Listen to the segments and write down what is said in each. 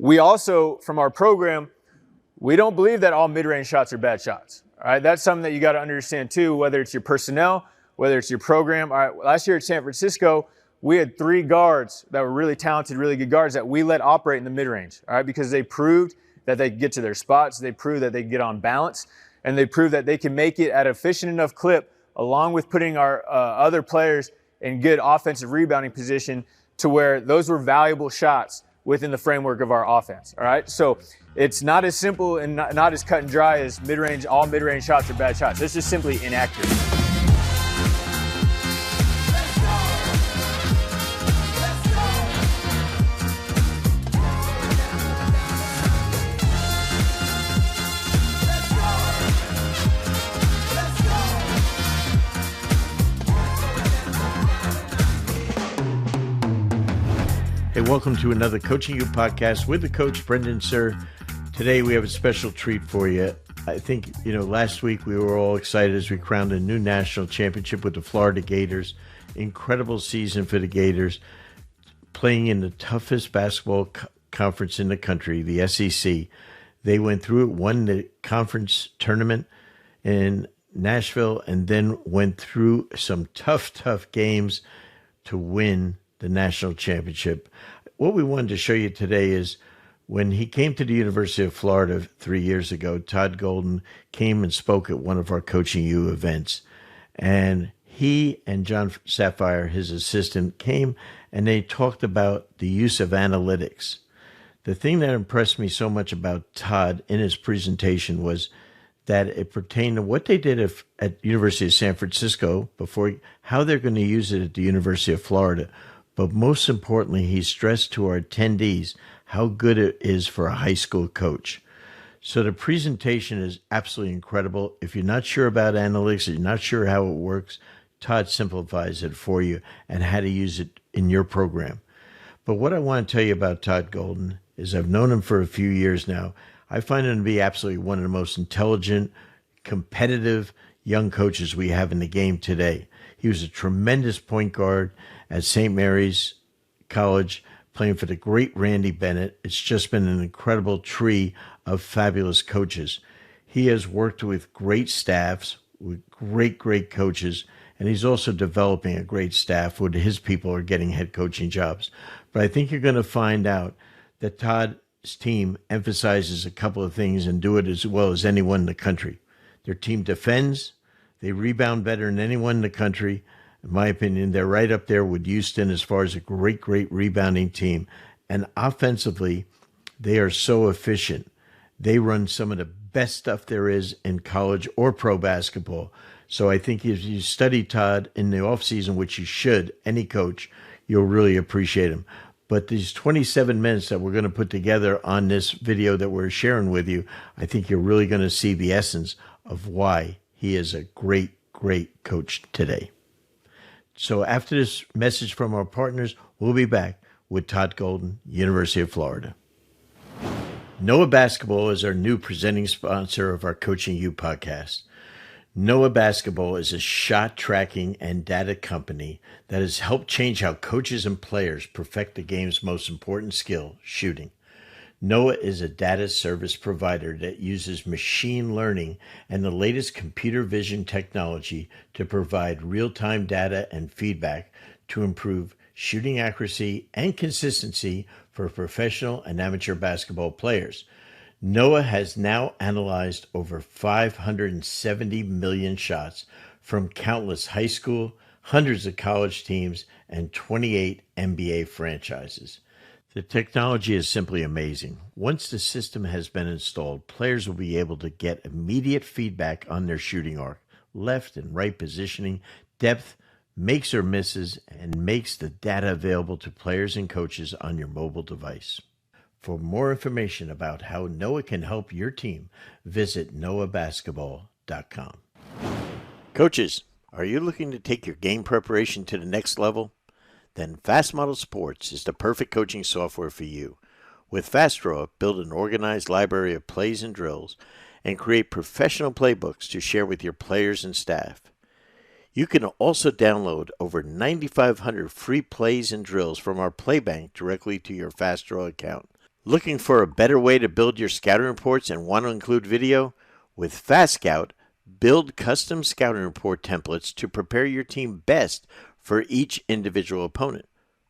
We also, from our program, we don't believe that all mid-range shots are bad shots. All right, that's something that you got to understand too, whether it's your personnel, whether it's your program. All right, last year at San Francisco, we had 3 guards that were really talented, really good guards that we let operate in the mid-range, all right, because they proved that they could get to their spots, they proved that they could get on balance, and they proved that they can make it at an efficient enough clip, along with putting our other players in good offensive rebounding position to where those were valuable shots within the framework of our offense, all right? So it's not as simple and not as cut and dry as mid-range, all mid-range shots are bad shots. It's just simply inaccurate. Hey, welcome to another Coaching You podcast with the coach, Brendan Sir. Today we have a special treat for you. I think, last week we were all excited as we crowned a new national championship with the Florida Gators. Incredible season for the Gators, playing in the toughest basketball conference in the country, the SEC. They went through it, won the conference tournament in Nashville, and then went through some tough games to win the national championship. What we wanted to show you today is when he came to the University of Florida 3 years ago, Todd Golden came and spoke at one of our Coaching You events. And he and John Sapphire, his assistant, came and they talked about the use of analytics. The thing that impressed me so much about Todd in his presentation was that it pertained to what they did at University of San Francisco before, how they're going to use it at the University of Florida. But most importantly, he stressed to our attendees how good it is for a high school coach. So the presentation is absolutely incredible. If you're not sure about analytics, if you're not sure how it works, Todd simplifies it for you and how to use it in your program. But what I want to tell you about Todd Golden is I've known him for a few years now. I find him to be absolutely one of the most intelligent, competitive young coaches we have in the game today. He was a tremendous point guard at St. Mary's College, playing for the great Randy Bennett. It's just been an incredible tree of fabulous coaches. He has worked with great staffs, with great coaches, and he's also developing a great staff where his people are getting head coaching jobs. But I think you're going to find out that Todd's team emphasizes a couple of things and do it as well as anyone in the country. Their team defends. They rebound better than anyone in the country. In my opinion, they're right up there with Houston as far as a great rebounding team. And offensively, they are so efficient. They run some of the best stuff there is in college or pro basketball. So I think if you study Todd in the offseason, which you should, any coach, you'll really appreciate him. But these 27 minutes that we're going to put together on this video that we're sharing with you, I think you're really going to see the essence of why he is a great coach today. So after this message from our partners, we'll be back with Todd Golden, University of Florida. Noah Basketball is our new presenting sponsor of our Coaching You podcast. Noah Basketball is a shot tracking and data company that has helped change how coaches and players perfect the game's most important skill, shooting. Noah is a data service provider that uses machine learning and the latest computer vision technology to provide real-time data and feedback to improve shooting accuracy and consistency for professional and amateur basketball players. Noah has now analyzed over 570 million shots from countless high school, hundreds of college teams, and 28 NBA franchises. The technology is simply amazing. Once the system has been installed, players will be able to get immediate feedback on their shooting arc, left and right positioning, depth, makes or misses, and makes the data available to players and coaches on your mobile device. For more information about how Noah can help your team, visit noahbasketball.com. Coaches, are you looking to take your game preparation to the next level? Then Fast Model Sports is the perfect coaching software for you. With FastDraw, build an organized library of plays and drills and create professional playbooks to share with your players and staff. You can also download over 9,500 free plays and drills from our Playbank directly to your FastDraw account. Looking for a better way to build your scouting reports and want to include video? With Fast Scout, build custom scouting report templates to prepare your team best for each individual opponent.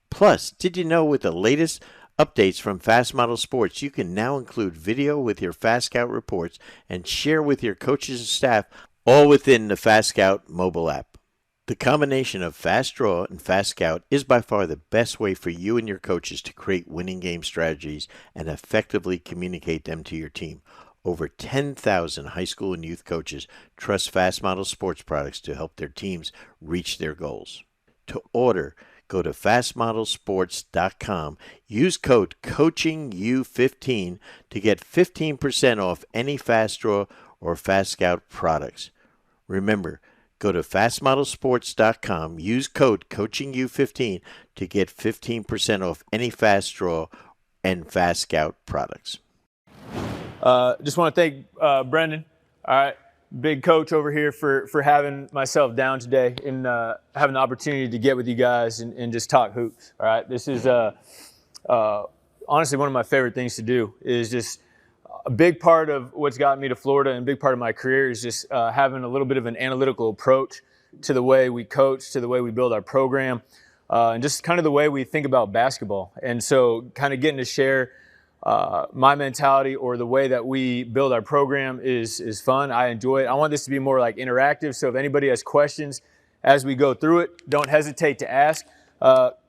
Plus, did you know with the latest updates from Fast Model Sports, you can now include video with your Fast Scout reports and share with your coaches and staff, all within the Fast Scout mobile app. The combination of Fast Draw and Fast Scout is by far the best way for you and your coaches to create winning game strategies and effectively communicate them to your team. Over 10,000 high school and youth coaches trust Fast Model Sports products to help their teams reach their goals. To order, go to fastmodelsports.com. Use code COACHINGU15 to get 15% off any Fast Draw or Fast Scout products. Remember, go to fastmodelsports.com. Use code COACHINGU15 to get 15% off any Fast Draw and Fast Scout products. Just want to thank Brendan, all right, big coach over here for having myself down today and having the opportunity to get with you guys and just talk hoops. All right, this is honestly one of my favorite things to do. Is just a big part of what's gotten me to Florida and a big part of my career is just having a little bit of an analytical approach to the way we coach, to the way we build our program, and just kind of the way we think about basketball. And so kind of getting to share my mentality or the way that we build our program is fun. I enjoy it. I want this to be more like interactive. So if anybody has questions as we go through it, don't hesitate to ask.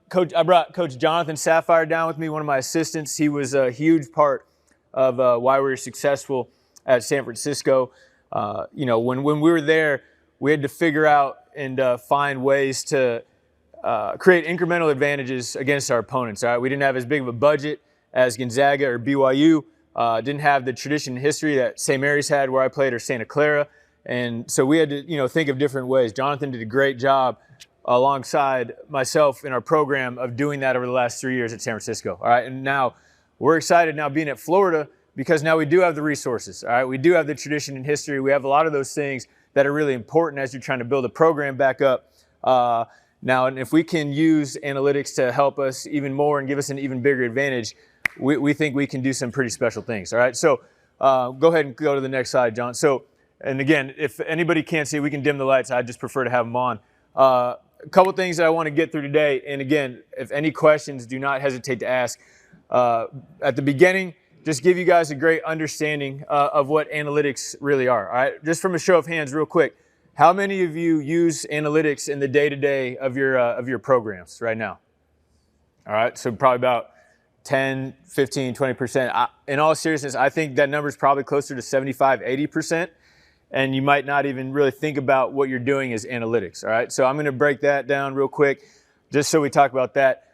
Coach, I brought Coach Jonathan Sapphire down with me, one of my assistants. He was a huge part of why we were successful at San Francisco. When we were there, we had to figure out and find ways to create incremental advantages against our opponents. All right, we didn't have as big of a budget as Gonzaga or BYU, didn't have the tradition and history that St. Mary's had where I played or Santa Clara. And so we had to, think of different ways. Jonathan did a great job alongside myself in our program of doing that over the last 3 years at San Francisco. All right, and now we're excited now being at Florida because now we do have the resources. All right, we do have the tradition and history. We have a lot of those things that are really important as you're trying to build a program back up. Now, and if we can use analytics to help us even more and give us an even bigger advantage, we think we can do some pretty special things. All right, so go ahead and go to the next slide, John. So, and again, if anybody can't see, we can dim the lights. I just prefer to have them on. A couple things that I want to get through today. And again, if any questions, do not hesitate to ask. At the beginning, just give you guys a great understanding of what analytics really are. All right, just from a show of hands, real quick. How many of you use analytics in the day-to-day of your programs right now? All right, so probably about 10, 15, 20%. In all seriousness, I think that number is probably closer to 75, 80%. And you might not even really think about what you're doing as analytics. All right, so I'm going to break that down real quick just so we talk about that.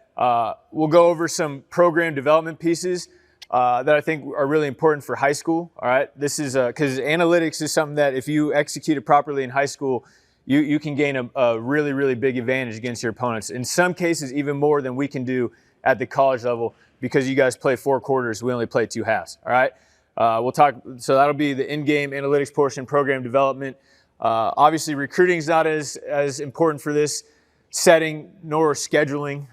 We'll go over some program development pieces that I think are really important for high school. All right, this is because analytics is something that if you execute it properly in high school, you can gain a really, really big advantage against your opponents. In some cases, even more than we can do at the college level because you guys play 4 quarters, we only play 2 halves. All right, we'll talk. So that'll be the in-game analytics portion, program development. Obviously, recruiting is not as important for this setting nor scheduling,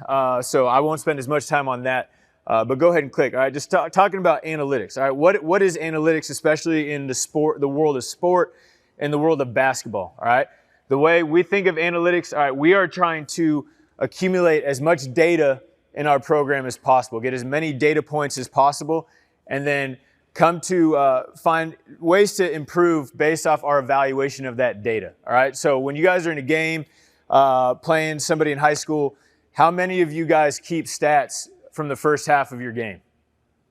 so I won't spend as much time on that. But go ahead and click. All right, just talking about analytics. All right, what is analytics, especially in the world of sport, and the world of basketball? All right, the way we think of analytics. All right, we are trying to accumulate as much data in our program as possible, get as many data points as possible, and then come to find ways to improve based off our evaluation of that data. All right, so when you guys are in a game playing somebody in high school, how many of you guys keep stats from the first half of your game?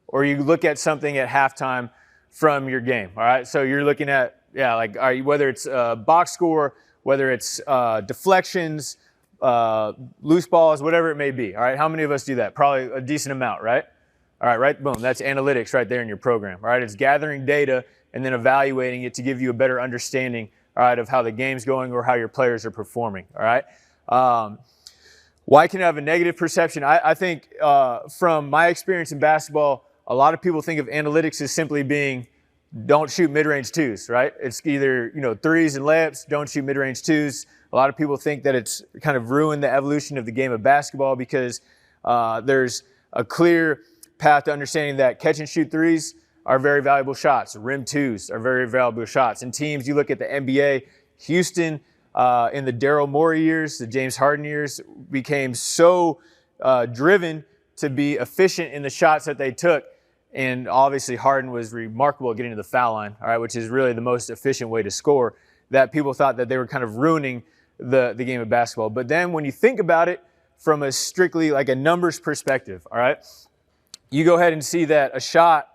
Or you look at something at halftime from your game, all right? So you're looking at, whether it's box score, whether it's deflections, loose balls, whatever it may be, all right? How many of us do that? Probably a decent amount, right? All right, right, boom, that's analytics right there in your program, all right? It's gathering data and then evaluating it to give you a better understanding, all right, of how the game's going or how your players are performing, all right? Why can it have a negative perception? I think from my experience in basketball, a lot of people think of analytics as simply being don't shoot mid-range twos, right? It's either, threes and layups, don't shoot mid-range twos. A lot of people think that it's kind of ruined the evolution of the game of basketball because there's a clear path to understanding that catch and shoot threes are very valuable shots. Rim twos are very valuable shots. And teams, you look at the NBA, Houston in the Daryl Morey years, the James Harden years, became so driven to be efficient in the shots that they took. And obviously Harden was remarkable at getting to the foul line, all right, which is really the most efficient way to score, that people thought that they were kind of ruining the game of basketball. But then when you think about it from a strictly like a numbers perspective, all right, you go ahead and see that a shot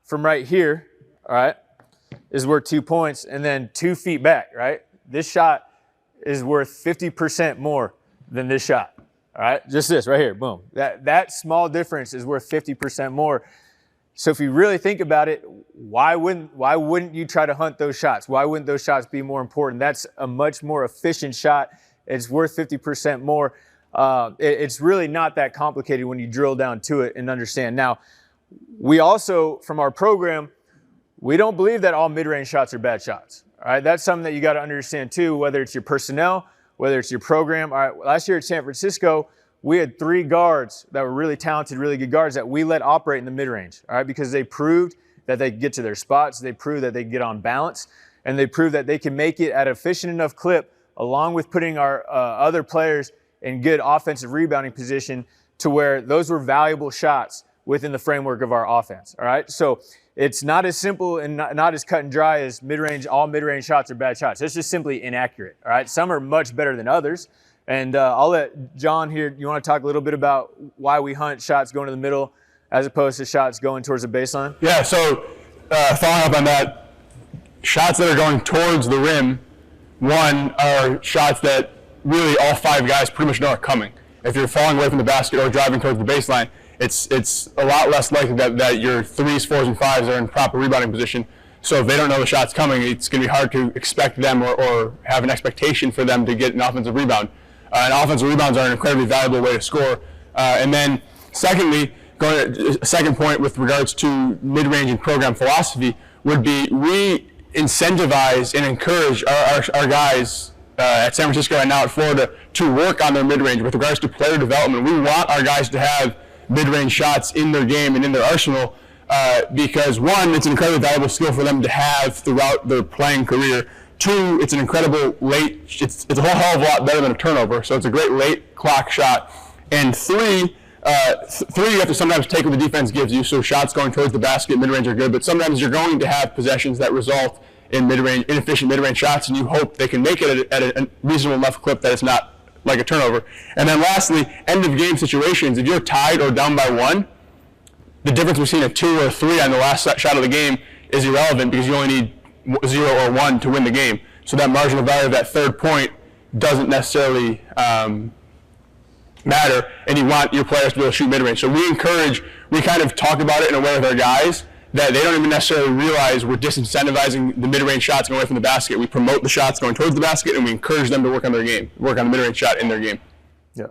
from right here, all right, is worth 2 points, and then 2 feet back, right? This shot is worth 50% more than this shot, all right? Just this right here, boom. That small difference is worth 50% more. So if you really think about it, why wouldn't you try to hunt those shots? Why wouldn't those shots be more important? That's a much more efficient shot. It's worth 50% more. It's really not that complicated when you drill down to it and understand. Now, we also, from our program, we don't believe that all mid-range shots are bad shots. All right, that's something that you got to understand too, whether it's your personnel, whether it's your program. All right, last year at San Francisco, we had 3 guards that were really talented, really good guards that we let operate in the mid-range, all right, because they proved that they could get to their spots, they proved that they could get on balance, and they proved that they can make it at an efficient enough clip, along with putting our other players in good offensive rebounding position to where those were valuable shots within the framework of our offense, all right? So it's not as simple and not as cut and dry as mid-range, all mid-range shots are bad shots. It's just simply inaccurate, all right? Some are much better than others. And I'll let John here, you want to talk a little bit about why we hunt shots going to the middle as opposed to shots going towards the baseline? Yeah, so following up on that, shots that are going towards the rim, one, are shots that really all 5 guys pretty much know are coming. If you're falling away from the basket or driving towards the baseline, it's a lot less likely that your 3s, 4s, and 5s are in proper rebounding position. So if they don't know the shot's coming, it's going to be hard to expect them or have an expectation for them to get an offensive rebound. And offensive rebounds are an incredibly valuable way to score. And then secondly, going to a second point with regards to mid-range and program philosophy would be we incentivize and encourage our guys at San Francisco and now at Florida to work on their mid-range. With regards to player development, we want our guys to have mid-range shots in their game and in their arsenal because one, it's an incredibly valuable skill for them to have throughout their playing career. 2, it's an incredible it's a whole hell of a lot better than a turnover, so it's a great late clock shot. And 3, you have to sometimes take what the defense gives you, so shots going towards the basket, mid-range are good, but sometimes you're going to have possessions that result in inefficient mid-range shots, and you hope they can make it at a reasonable enough clip that it's not like a turnover. And then lastly, end-of-game situations, if you're tied or down by 1, the difference between a 2 or a 3 on the last shot of the game is irrelevant because you only need 0 or 1 to win the game. So that marginal value of that 3rd point doesn't necessarily matter, and you want your players to be able to shoot mid-range. So we kind of talk about it in a way with our guys that they don't even necessarily realize we're disincentivizing the mid-range shots going away from the basket. We promote the shots going towards the basket, and we encourage them to work on their game, work on the mid-range shot in their game. Yeah.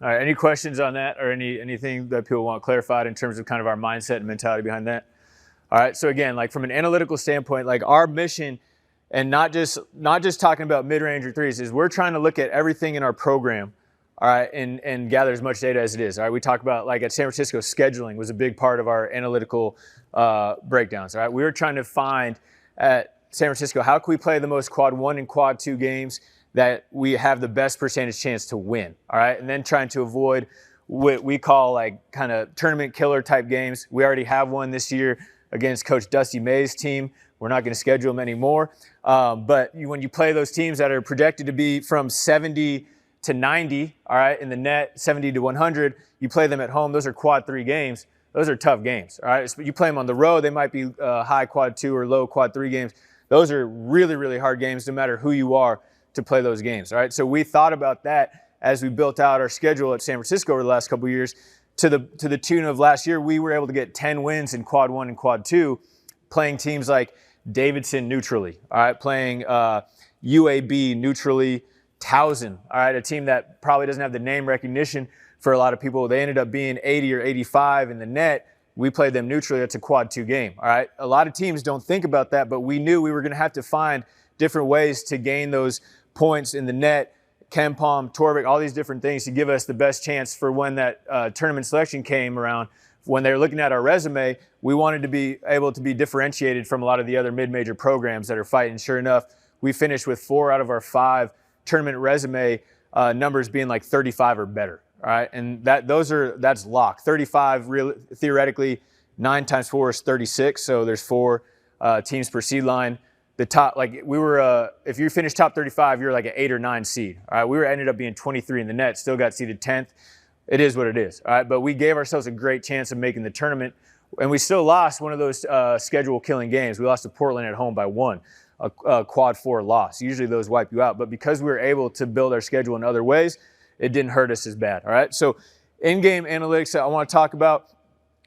All right, any questions on that or anything that people want clarified in terms of kind of our mindset and mentality behind that? All right, so again, like from an analytical standpoint, like our mission, and not just talking about mid-range or threes, is we're trying to look at everything in our program, all right, and gather as much data as it is. All right, we talk about, like at San Francisco, scheduling was a big part of our analytical breakdowns. All right, we were trying to find at San Francisco, how can we play the most quad 1 and quad 2 games that we have the best percentage chance to win, all right, and then trying to avoid what we call like kind of tournament killer type games. We already have one this year against Coach Dusty May's team. We're not going to schedule them anymore. But when you play those teams that are projected to be from 70 to 90, all right, in the net, 70 to 100, you play them at home. Those are quad 3 games. Those are tough games, all right? You play them on the road, they might be high quad 2 or low quad 3 games. Those are really, really hard games no matter who you are to play those games, all right? So we thought about that as we built out our schedule at San Francisco over the last couple of years. To the tune of last year, we were able to get 10 wins in quad 1 and quad 2, playing teams like Davidson neutrally, all right, playing UAB neutrally, Towson, all right, a team that probably doesn't have the name recognition for a lot of people. They ended up being 80 or 85 in the net. We played them neutrally. That's a quad 2 game, all right? A lot of teams don't think about that, but we knew we were going to have to find different ways to gain those points in the net. Kempom, Torvik, all these different things to give us the best chance for when that tournament selection came around when they're looking at our resume, we wanted to be able to be differentiated from a lot of the other mid-major programs that are fighting. Sure enough, we finished with 4 out of our 5 tournament resume numbers being like 35 or better. All right, and that's locked. 35 theoretically, 9 times 4 is 36. So there's 4 teams per seed line. The top, like we were, if you finished top 35, you're like an 8 or 9 seed. All right, we ended up being 23 in the net. Still got seeded 10th. It is what it is. All right, but we gave ourselves a great chance of making the tournament, and we still lost one of those schedule-killing games. We lost to Portland at home by 1. A quad 4 loss. Usually those wipe you out, but because we were able to build our schedule in other ways, it didn't hurt us as bad. All right, so in-game analytics I want to talk about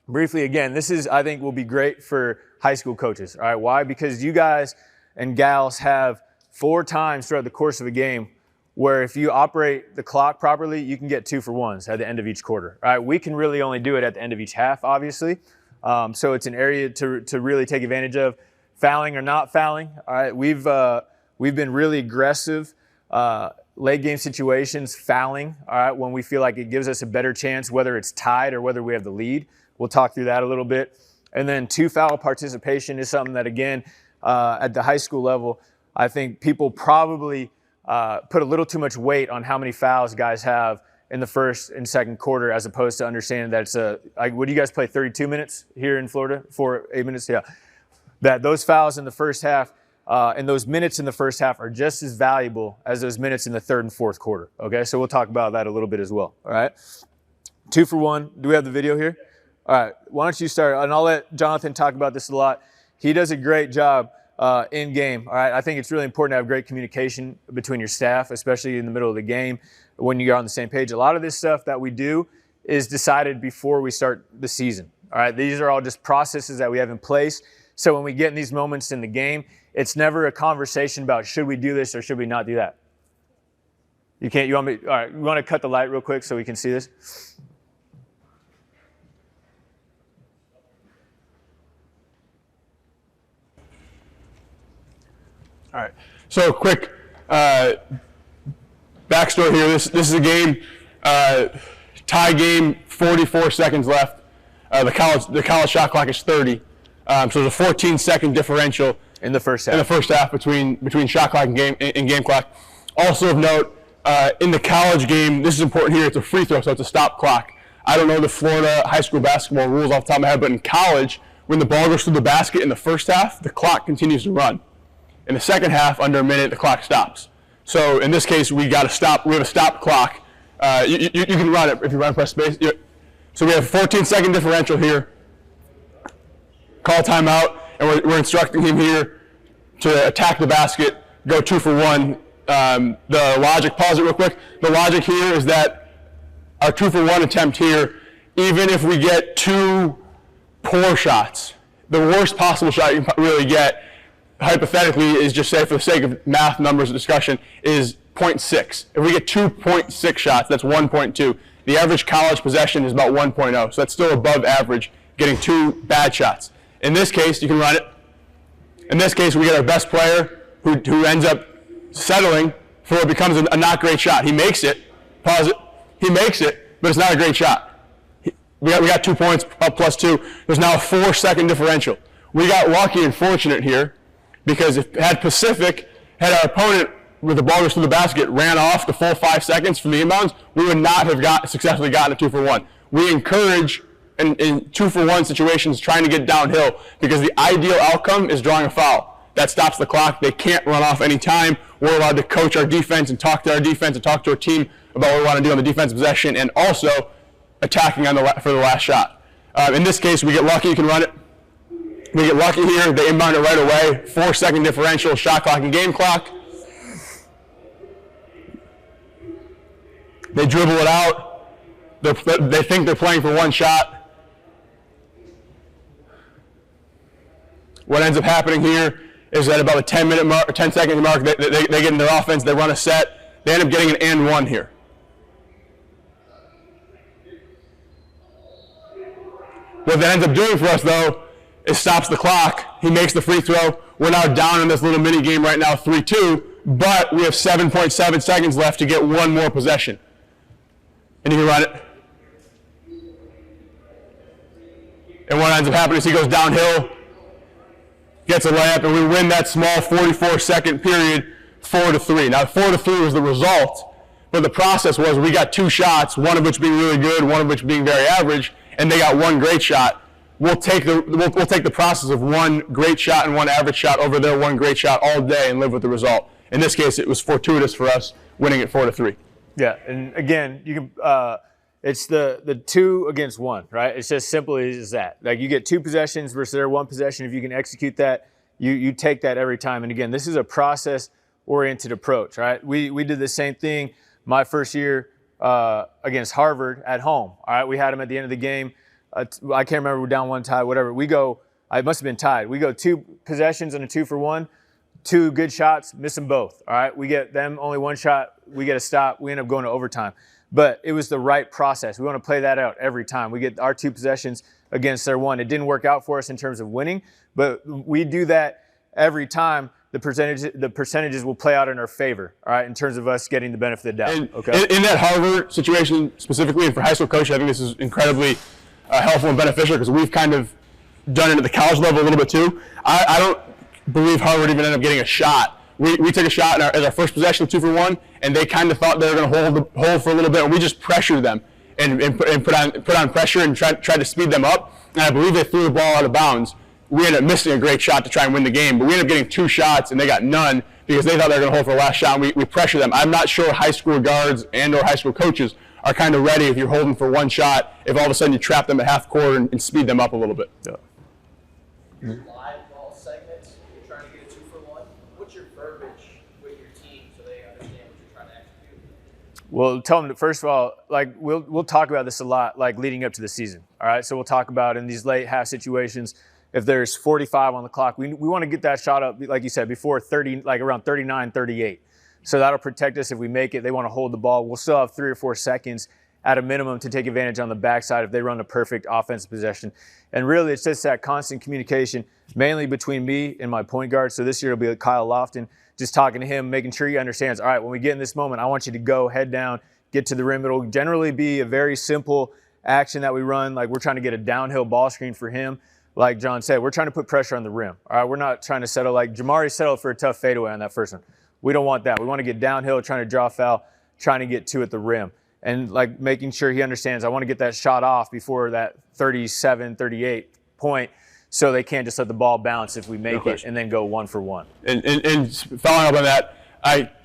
briefly. Again, this is, I think, will be great for high school coaches. All right, why? Because you guys and gals have 4 times throughout the course of a game where if you operate the clock properly, you can get 2-for-1s at the end of each quarter. All right, we can really only do it at the end of each half, obviously. So it's an area to really take advantage of. Fouling or not fouling, all right, we've been really aggressive late game situations, fouling, all right, when we feel like it gives us a better chance, whether it's tied or whether we have the lead. We'll talk through that a little bit. And then 2-foul participation is something that, again, at the high school level, I think people probably put a little too much weight on how many fouls guys have in the first and second quarter, as opposed to understanding that it's what do you guys play, 32 minutes here in Florida? 8 minutes, yeah. That those fouls in the first half and those minutes in the first half are just as valuable as those minutes in the third and fourth quarter, okay? So we'll talk about that a little bit as well, all right? 2-for-1. Do we have the video here? All right, why don't you start? And I'll let Jonathan talk about this a lot. He does a great job in game, all right? I think it's really important to have great communication between your staff, especially in the middle of the game when you're on the same page. A lot of this stuff that we do is decided before we start the season, all right? These are all just processes that we have in place. So when we get in these moments in the game, it's never a conversation about should we do this or should we not do that. You want me, all right, you want to cut the light real quick so we can see this? All right. So quick backstory here. This is a game, tie game, 44 seconds left. The college shot clock is 30. So there's a 14-second differential in the first half. Between shot clock and game clock. Also of note, in the college game, this is important here. It's a free throw, so it's a stop clock. I don't know the Florida high school basketball rules off the top of my head, but in college, when the ball goes through the basket in the first half, the clock continues to run. In the second half, under a minute, the clock stops. So in this case, we got to stop. We have a stop clock. You can run it if you run press space. So we have a 14-second differential here. Call timeout, and we're instructing him here to attack the basket, go 2-for-1. The logic, pause it real quick. The logic here is that our 2-for-1 attempt here, even if we get 2 poor shots, the worst possible shot you can really get, hypothetically, is just say for the sake of math, numbers, discussion, is 0.6. If we get 2.6 shots, that's 1.2. The average college possession is about 1.0, so that's still above average, getting 2 bad shots. In this case, you can run it. In this case, we get our best player who ends up settling for what becomes a not great shot. He makes it. Pause it. He makes it, but it's not a great shot. We got 2 points, up +2. There's now a 4-second differential. We got lucky and fortunate here because if had our opponent, with the ball goes through the basket, ran off the full 5 seconds from the inbounds, we would not have successfully gotten a 2-for-1. We encourage in 2-for-1 situations trying to get downhill because the ideal outcome is drawing a foul. That stops the clock. They can't run off any time. We're allowed to coach our defense and talk to our defense and talk to our team about what we want to do on the defensive possession and also attacking for the last shot. In this case, we get lucky. You can run it. We get lucky here. They inbound it right away. 4-second differential, shot clock and game clock. They dribble it out. They think they're playing for 1 shot. What ends up happening here is that about a 10-minute mark, or 10-second mark, they get in their offense, they run a set, they end up getting an and 1 here. What that ends up doing for us, though, is stops the clock. He makes the free throw. We're now down in this little mini game right now, 3-2, but we have 7.7 seconds left to get 1 more possession. And you can run it. And what ends up happening is he goes downhill, gets a layup, and we win that small 44-second period 4-3. Now, 4-3 was the result, but the process was we got 2 shots, one of which being really good, one of which being very average, and they got 1 great shot. We'll take the process of 1 great shot and 1 average shot over their 1 great shot all day and live with the result. In this case, it was fortuitous for us winning it 4-3. Yeah, and again, you can. It's the 2 against 1, right? It's just simple as that. Like you get 2 possessions versus their 1 possession. If you can execute that, you take that every time. And again, this is a process-oriented approach, right? We did the same thing my first year against Harvard at home. All right, we had them at the end of the game. I can't remember, we're down 1 tie, whatever. It must have been tied. We go 2 possessions and a 2-for-1, 2 good shots, miss them both. All right, we get them only 1 shot, we get a stop, we end up going to overtime. But it was the right process. We want to play that out every time. We get our 2 possessions against their 1. It didn't work out for us in terms of winning, but we do that every time. The percentages will play out in our favor, all right, in terms of us getting the benefit of the doubt. Okay. In that Harvard situation specifically, and for high school coaches, I think this is incredibly helpful and beneficial because we've kind of done it at the college level a little bit too. I don't believe Harvard even ended up getting a shot. We took a shot as our first possession, 2-for-1, and they kind of thought they were going to hold for a little bit, and we just pressured them and put on pressure and tried to speed them up. And I believe they threw the ball out of bounds. We ended up missing a great shot to try and win the game, but we ended up getting 2 shots, and they got none because they thought they were going to hold for the last shot, and we pressured them. I'm not sure high school guards and or high school coaches are kind of ready if you're holding for 1 shot, if all of a sudden you trap them at half court and speed them up a little bit. Yeah. Live ball segments, you're trying to get a 2-for-1. What's your verbiage with your team so they understand what you're trying to execute? Well, tell them that first of all, like we'll talk about this a lot, like leading up to the season. All right, so we'll talk about in these late half situations. If there's 45 on the clock, we want to get that shot up, like you said, before 30, like around 39, 38. So that'll protect us if we make it. They want to hold the ball. We'll still have 3 or 4 seconds at a minimum to take advantage on the backside if they run a perfect offensive possession. And really, it's just that constant communication, mainly between me and my point guard. So this year it'll be Kyle Lofton, just talking to him, making sure he understands, all right, when we get in this moment, I want you to go head down, get to the rim. It'll generally be a very simple action that we run. Like we're trying to get a downhill ball screen for him. Like John said, we're trying to put pressure on the rim. All right, we're not trying to settle like Jamari settled for a tough fadeaway on that first one. We don't want that. We want to get downhill, trying to draw foul, trying to get 2 at the rim. And like making sure he understands I want to get that shot off before that 37, 38 point so they can't just let the ball bounce if we make it and then go 1-for-1. And following up on that,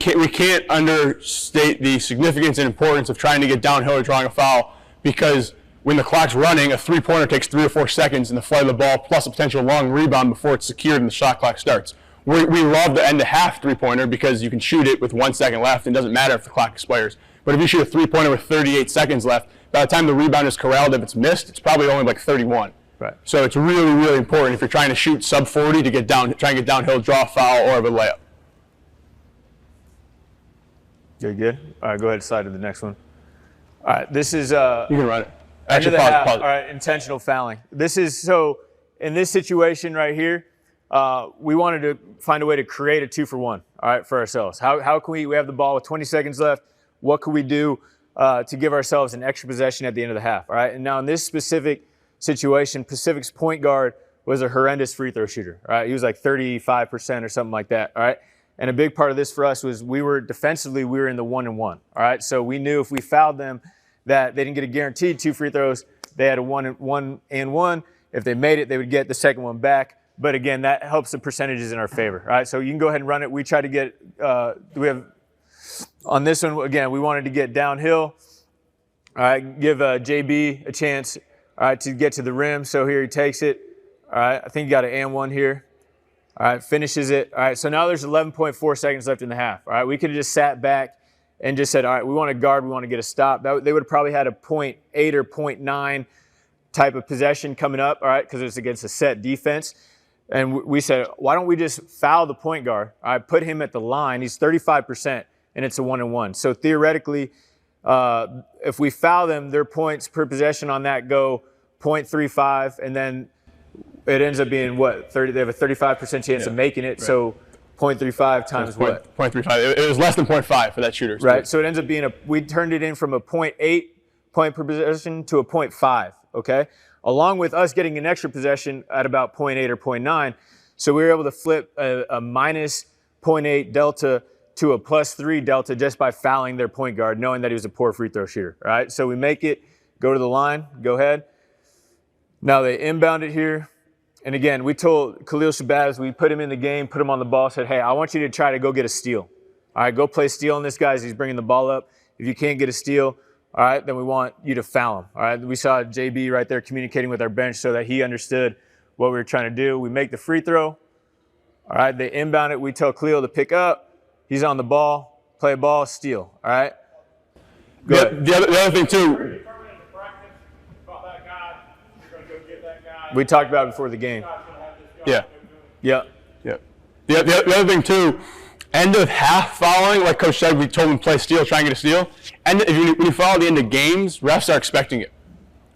we can't understate the significance and importance of trying to get downhill or drawing a foul because when the clock's running, a 3-pointer takes 3 or 4 seconds in the flight of the ball plus a potential long rebound before it's secured and the shot clock starts. We love the end-to-half 3-pointer because you can shoot it with 1 second left and it doesn't matter if the clock expires. But if you shoot a 3-pointer with 38 seconds left, by the time the rebound is corralled, if it's missed, it's probably only like 31. Right. So it's really, really important if you're trying to shoot sub 40 to try and get downhill, draw a foul, or have a layup. You're good? All right, go ahead and slide to the next one. All right, this is you can run it. Actually, pause. All right, intentional fouling. This is so in this situation right here, we wanted to find a way to create a 2-for-1, all right, for ourselves. How can we have the ball with 20 seconds left? What can we do to give ourselves an extra possession at the end of the half, all right? And now in this specific situation, Pacific's point guard was a horrendous free throw shooter, all right? He was like 35% or something like that, all right? And a big part of this for us was defensively, we were in the 1-and-1, all right? So we knew if we fouled them that they didn't get a guaranteed 2 free throws. They had a 1-and-1. If they made it, they would get the second one back. But again, that helps the percentages in our favor, all right? So you can go ahead and run it. We try to get, on this one, again, we wanted to get downhill, all right, give JB a chance, all right, to get to the rim. So here he takes it, all right, I think he got an and-1 here, all right, finishes it, all right, so now there's 11.4 seconds left in the half, all right, we could have just sat back and just said, all right, we want to guard, we want to get a stop. They would have probably had a 0.8 or 0.9 type of possession coming up, all right, because it's against a set defense. And we said, why don't we just foul the point guard? I put him at the line. He's 35%, and it's a 1-and-1. So theoretically, if we foul them, their points per possession on that go 0.35, and then it ends up being what? 30. They have a 35% chance of making it. Right. So 0.35 times what? 0.35. It was less than 0.5 for that shooter. Right. So it ends up being we turned it in from a 0.8 point per possession to a 0.5. Okay. along with us getting an extra possession at about 0.8 or 0.9. So we were able to flip a minus 0.8 delta to a +3 delta just by fouling their point guard, knowing that he was a poor free throw shooter. All right, so we make it, go to the line, go ahead. Now they inbound it here. And again, we told Khalil Shabazz, we put him in the game, put him on the ball, said, hey, I want you to try to go get a steal. All right, go play steal on this guy as he's bringing the ball up. If you can't get a steal, all right, then we want you to foul him. All right, we saw JB right there communicating with our bench so that he understood what we were trying to do. We make the free throw. All right, they inbound it. We tell Khalil to pick up. He's on the ball, play ball, steal. All right? Go ahead. The other thing, too. We talked about it before the game. Yeah. Yeah. Yeah. The other thing, too, end of half fouling, like Coach said, we told him to play steal, try and get a steal. And when you foul at the end of games, refs are expecting it.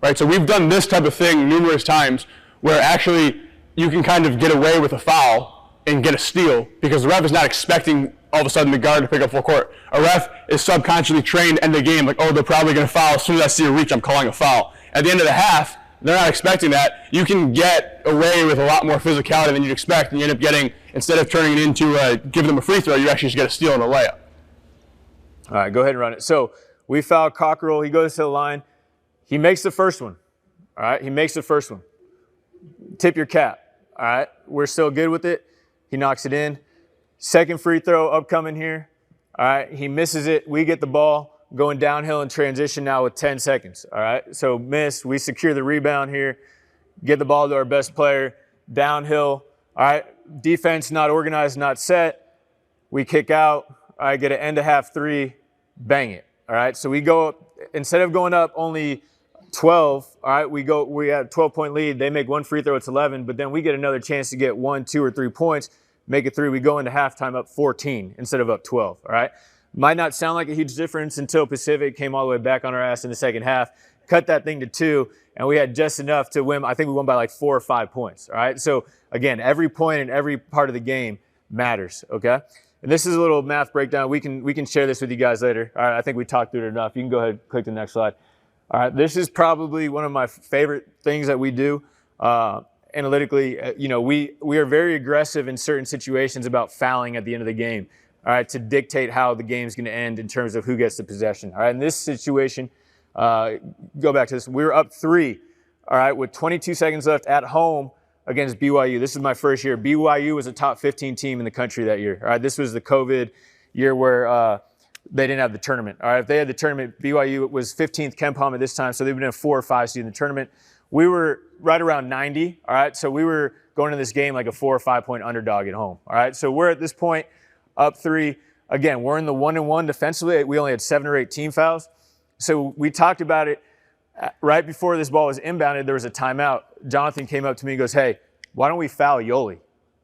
Right? So we've done this type of thing numerous times where actually you can kind of get away with a foul and get a steal because the ref is not expecting all of a sudden the guard to pick up full court. A ref is subconsciously trained in the game, like, oh, they're probably going to foul. As soon as I see a reach, I'm calling a foul. At the end of the half, they're not expecting that. You can get away with a lot more physicality than you'd expect, and you end up getting, instead of turning it into giving them a free throw, you actually just get a steal and a layup. All right, go ahead and run it. So we foul Cockerell. He goes to the line. He makes the first one. All right, he makes the first one. Tip your cap. All right, we're still good with it. He knocks it in. Second free throw upcoming here. All right, he misses it. We get the ball going downhill in transition now with 10 seconds. All right, so miss. We secure the rebound here. Get the ball to our best player. Downhill. All right, defense not organized, not set. We kick out. All right, get an end of half three. Bang it. All right, so we go up. Instead of going up only 12, all right, we have a 12-point lead. They make one free throw, it's 11, but then we get another chance to get 1, 2, or 3 points. Make it 3, we go into halftime up 14 instead of up 12, all right? Might not sound like a huge difference until Pacific came all the way back on our ass in the second half, cut that thing to 2, and we had just enough to win. I think we won by like 4 or 5 points, all right? So, again, every point in every part of the game matters, okay? And this is a little math breakdown. We can share this with you guys later. All right, I think we talked through it enough. You can go ahead and click the next slide. All right, this is probably one of my favorite things that we do. Analytically, we are very aggressive in certain situations about fouling at the end of the game, all right, to dictate how the game's going to end in terms of who gets the possession. All right, in this situation, go back to this. We were up 3, all right, with 22 seconds left at home against BYU. This is my first year. BYU was a top 15 team in the country that year. All right, this was the COVID year where they didn't have the tournament. All right, if they had the tournament, BYU was 15th KenPom at this time, so they've been a 4 or 5 seed in the tournament. We were right around 90, all right? So we were going to this game like a 4 or 5 point underdog at home, all right? So we're at this point up 3. Again, we're in the 1-and-1 defensively. We only had 7 or 8 team fouls. So we talked about it right before this ball was inbounded. There was a timeout. Jonathan came up to me and goes, hey, why don't we foul Yoli?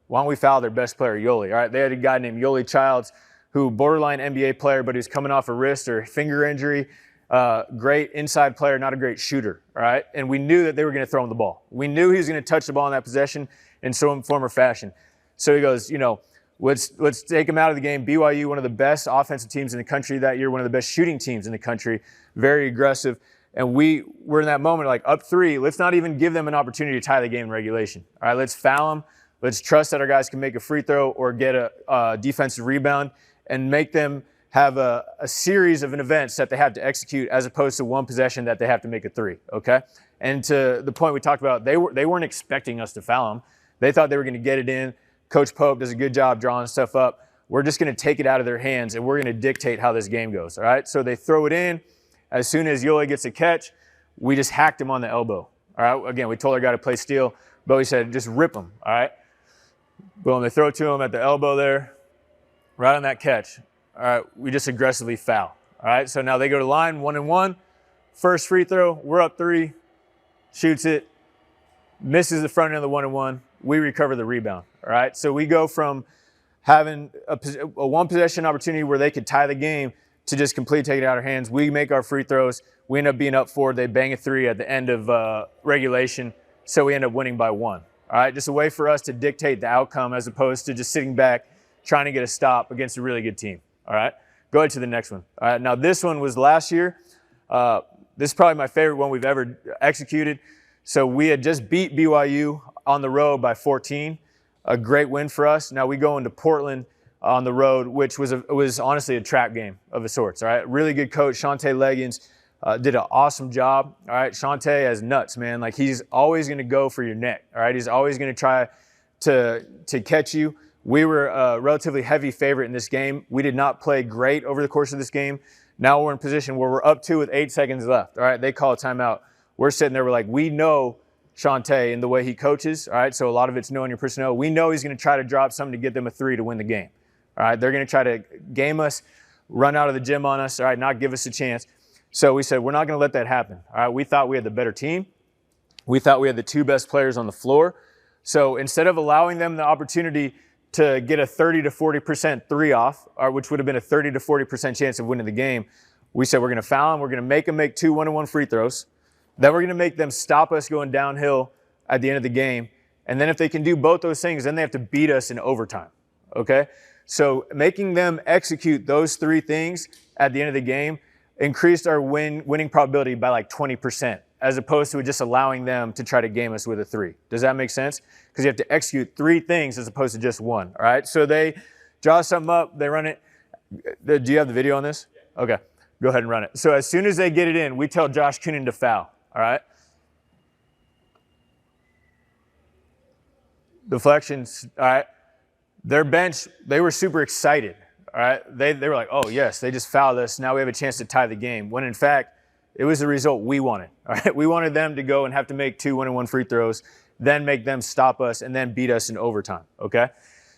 Why don't we foul their best player, Yoli? All right, they had a guy named Yoli Childs, who borderline NBA player, but he was coming off a wrist or finger injury. Great inside player, not a great shooter, all right? And we knew that they were going to throw him the ball. We knew he was going to touch the ball in that possession in some form or fashion. So he goes, let's take him out of the game. BYU, one of the best offensive teams in the country that year, one of the best shooting teams in the country, very aggressive. And we were in that moment like up 3. Let's not even give them an opportunity to tie the game in regulation. All right, let's foul them. Let's trust that our guys can make a free throw or get a defensive rebound and make them have a series of events that they have to execute as opposed to one possession that they have to make a 3, okay? And to the point we talked about, they weren't expecting us to foul them. They thought they were going to get it in. Coach Pope does a good job drawing stuff up. We're just going to take it out of their hands, and we're going to dictate how this game goes, all right? So they throw it in. As soon as Yoli gets a catch, we just hacked him on the elbow, all right? Again, we told our guy to play steal. Bowie said, just rip him, all right? Boom, they throw it to him at the elbow there, right on that catch. All right, we just aggressively foul. All right, so now they go to line, 1-and-1. First free throw, we're up 3. Shoots it, misses the front end of the 1-and-1. We recover the rebound. All right, so we go from having a one possession opportunity where they could tie the game to just completely take it out of our hands. We make our free throws. We end up being up 4. They bang a 3 at the end of regulation, so we end up winning by 1. All right, just a way for us to dictate the outcome as opposed to just sitting back trying to get a stop against a really good team. All right, go ahead to the next one. All right, now this one was last year. This is probably my favorite one we've ever executed. So we had just beat BYU on the road by 14, a great win for us. Now we go into Portland on the road, which was honestly a trap game of a sorts. All right, really good coach, Shante Leggins, did an awesome job. All right, Shante has nuts, man. Like, he's always going to go for your neck. All right, he's always going to try to catch you. We were a relatively heavy favorite in this game. We did not play great over the course of this game. Now we're in a position where we're up 2 with 8 seconds left. All right, they call a timeout. We're sitting there, we're like, we know Shante and the way he coaches. All right, so a lot of it's knowing your personnel. We know he's going to try to drop something to get them a 3 to win the game. All right, they're going to try to game us, run out of the gym on us, all right, not give us a chance. So we said, we're not going to let that happen. All right, we thought we had the better team. We thought we had the 2 best players on the floor. So instead of allowing them the opportunity to get a 30 to 40% 3 off, which would have been a 30 to 40% chance of winning the game, we said we're going to foul them. We're going to make them make 2 1-on-1 free throws. Then we're going to make them stop us going downhill at the end of the game. And then if they can do both those things, then they have to beat us in overtime, okay? So making them execute those 3 things at the end of the game increased our winning probability by like 20%, as opposed to just allowing them to try to game us with a 3. Does that make sense? Because you have to execute 3 things as opposed to just 1, all right? So they draw something up, they run it. Do you have the video on this? Okay, go ahead and run it. So as soon as they get it in, we tell Josh Coonan to foul, all right? Deflections, all right? Their bench, they were super excited, all right? They were like, oh, yes, they just fouled us. Now we have a chance to tie the game. When, in fact, it was the result we wanted, all right? We wanted them to go and have to make 2 1-on-1 free throws, then make them stop us, and then beat us in overtime, okay?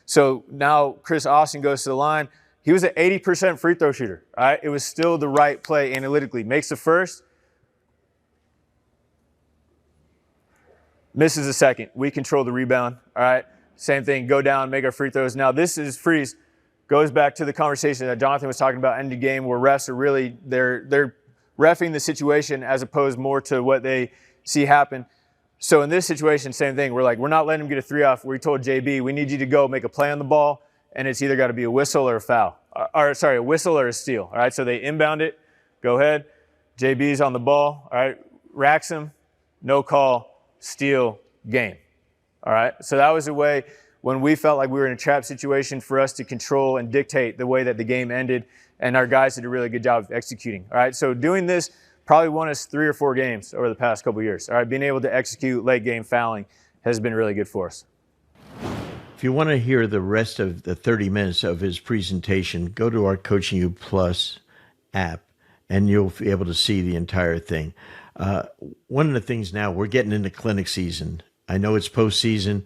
So now Chris Austin goes to the line. He was an 80% free throw shooter, all right? It was still the right play analytically. Makes the first, misses the second. We control the rebound, all right? Same thing, go down, make our free throws. Now this is freeze. Goes back to the conversation that Jonathan was talking about, end of game, where refs are really, they're reffing the situation as opposed more to what they see happen. So in this situation, same thing. We're like, we're not letting him get a 3 off. We told JB, we need you to go make a play on the ball, and it's either got to be a whistle or a foul. A whistle or a steal, all right? So they inbound it, go ahead. JB's on the ball, all right? Racks him, no call, steal, game. All right, so that was a way when we felt like we were in a trap situation for us to control and dictate the way that the game ended, and our guys did a really good job of executing. All right, so doing this probably won us 3 or 4 games over the past couple of years. All right, being able to execute late game fouling has been really good for us. If you want to hear the rest of the 30 minutes of his presentation, go to our Coaching You Plus app, and you'll be able to see the entire thing. One of the things now, we're getting into clinic season. I know it's postseason.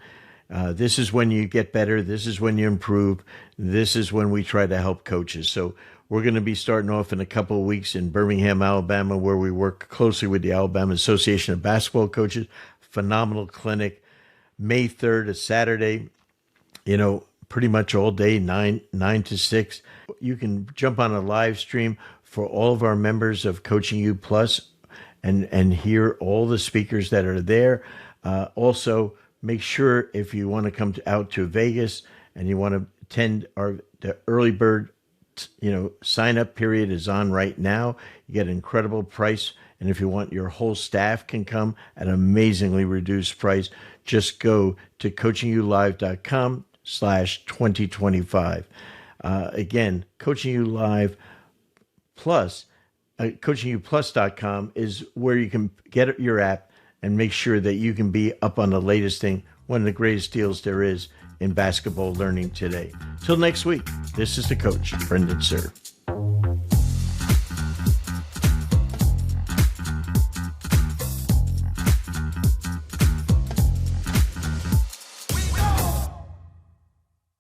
This is when you get better. This is when you improve. This is when we try to help coaches. So we're going to be starting off in a couple of weeks in Birmingham, Alabama, where we work closely with the Alabama Association of Basketball Coaches. Phenomenal clinic. May 3rd, a Saturday, pretty much all day, 9 to 6. You can jump on a live stream for all of our members of Coaching You Plus and hear all the speakers that are there. Also, make sure if you want to come out to Vegas and you want to attend the early bird, sign up period is on right now. You get an incredible price. And if you want, your whole staff can come at an amazingly reduced price. Just go to coachingyoulive.com/2025. Again, Coaching You Live Plus, coachingyouplus.com is where you can get your app and make sure that you can be up on the latest thing, one of the greatest deals there is in basketball learning today. Till next week, this is the coach, Brendan Sir.